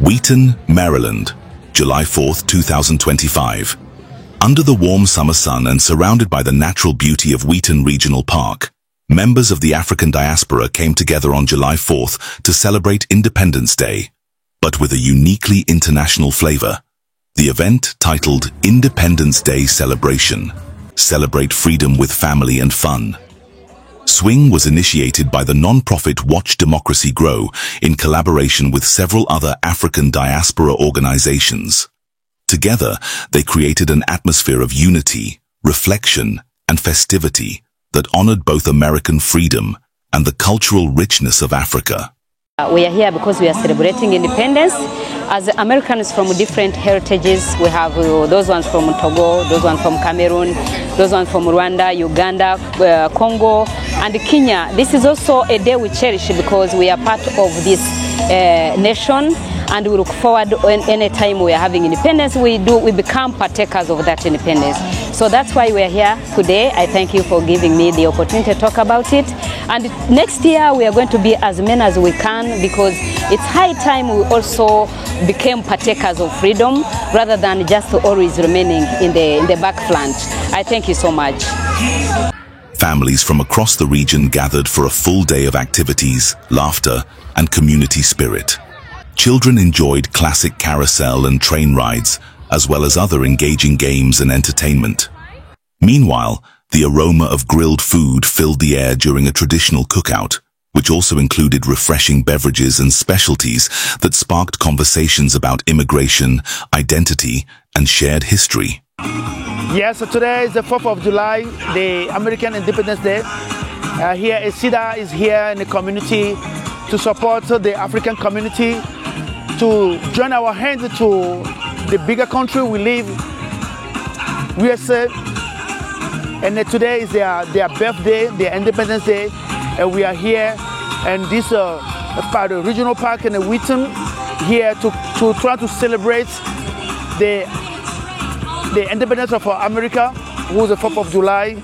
Wheaton, Maryland, July 4, 2025. Under the warm summer sun and surrounded by the natural beauty of Wheaton Regional Park, members of the African diaspora came together on July 4th to celebrate Independence Day, but with a uniquely international flavor. The event, titled Independence Day Celebration, Celebrate Freedom with Family and Fun. Swing was initiated by the non-profit Watch Democracy Grow in collaboration with several other African diaspora organizations. Together, they created an atmosphere of unity, reflection, and festivity that honored both American freedom and the cultural richness of Africa. We are here because we are celebrating independence. As Americans from different heritages, we have those ones from Togo, those ones from Cameroon, those ones from Rwanda, Uganda, Congo, and Kenya. This is also a day we cherish because we are part of this nation, and we look forward any time we are having independence, we become partakers of that independence. So that's why we are here today. I thank you for giving me the opportunity to talk about it. And next year we are going to be as many as we can, because it's high time we also became partakers of freedom rather than just always remaining in the backfront. I thank you so much. Families from across the region gathered for a full day of activities, laughter, and community spirit. Children enjoyed classic carousel and train rides, as well as other engaging games and entertainment. Meanwhile, the aroma of grilled food filled the air during a traditional cookout, which also included refreshing beverages and specialties that sparked conversations about immigration, identity, and shared history. Yes, so today is the 4th of July, the American Independence Day. Here, ICI is here in the community to support the African community, to join our hands to the bigger country we live, USA. And today is their birthday, their Independence Day, and we are here. And this part of the regional park in Wheaton, here to try to celebrate the independence of America, who's the 4th of July.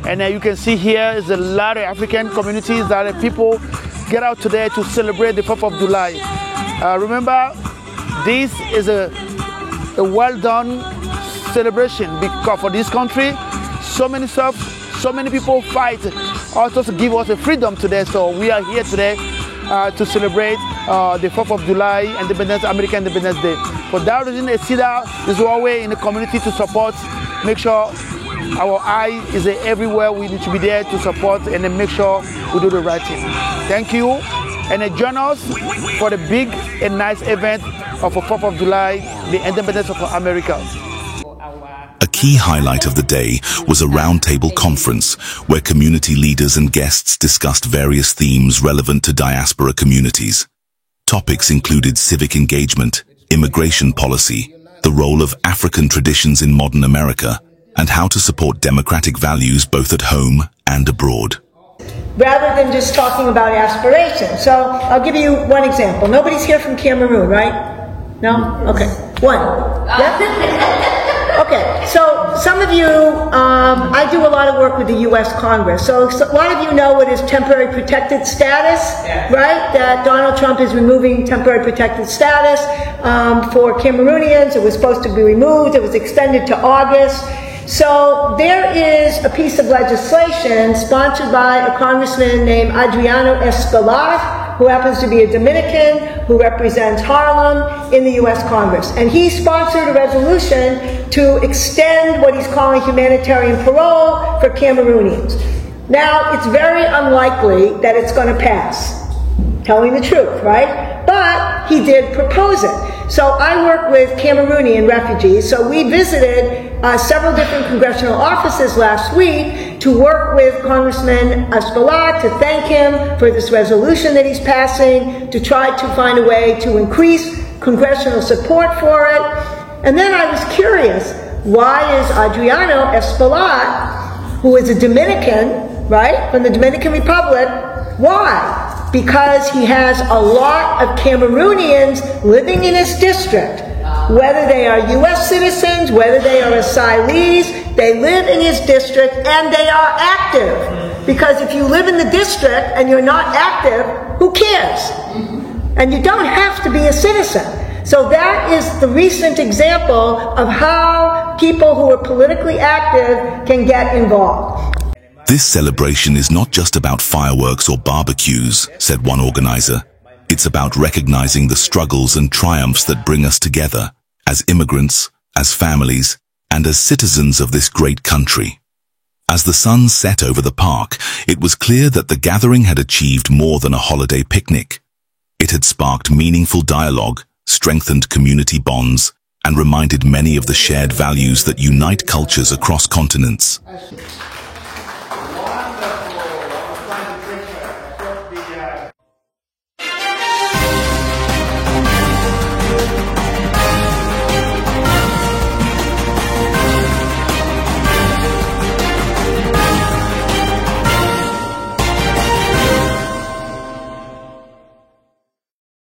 And you can see here is a lot of African communities that people get out today to celebrate the 4th of July. Remember, this is a well done celebration, because for this country, so many people fight also to give us a freedom today. So we are here today to celebrate the 4th of July, American Independence Day. For that reason, ICI is one way in the community to support, make sure our eye is everywhere. We need to be there to support and then make sure we do the right thing. Thank you, and join us for the big and nice event of the 4th of July, the independence of America. A key highlight of the day was a roundtable conference where community leaders and guests discussed various themes relevant to diaspora communities. Topics included civic engagement, immigration policy, the role of African traditions in modern America, and how to support democratic values both at home and abroad. Rather than just talking about aspirations. So I'll give you one example. Nobody's here from Cameroon, right? No? Okay. One. Yeah? Okay, so some of you, I do a lot of work with the U.S. Congress. So a lot of you know what is temporary protected status, right? That Donald Trump is removing temporary protected status for Cameroonians. It was supposed to be removed. It was extended to August. So there is a piece of legislation sponsored by a congressman named Adriano Escolar, who happens to be a Dominican, who represents Harlem in the U.S. Congress. And he sponsored a resolution to extend what he's calling humanitarian parole for Cameroonians. Now, it's very unlikely that it's going to pass, telling the truth, right? But he did propose it. So I work with Cameroonian refugees. So we visited several different congressional offices last week to work with Congressman Escolar, to thank him for this resolution that he's passing, to try to find a way to increase congressional support for it. And then I was curious, why is Adriano Escolar, who is a Dominican, right, from the Dominican Republic, why? Because he has a lot of Cameroonians living in his district, whether they are U.S. citizens, whether they are asylees, they live in his district and they are active. Because if you live in the district and you're not active, who cares? And you don't have to be a citizen. So that is the recent example of how people who are politically active can get involved. This celebration is not just about fireworks or barbecues, said one organizer. It's about recognizing the struggles and triumphs that bring us together, as immigrants, as families, and as citizens of this great country. As the sun set over the park, it was clear that the gathering had achieved more than a holiday picnic. It had sparked meaningful dialogue, strengthened community bonds, and reminded many of the shared values that unite cultures across continents.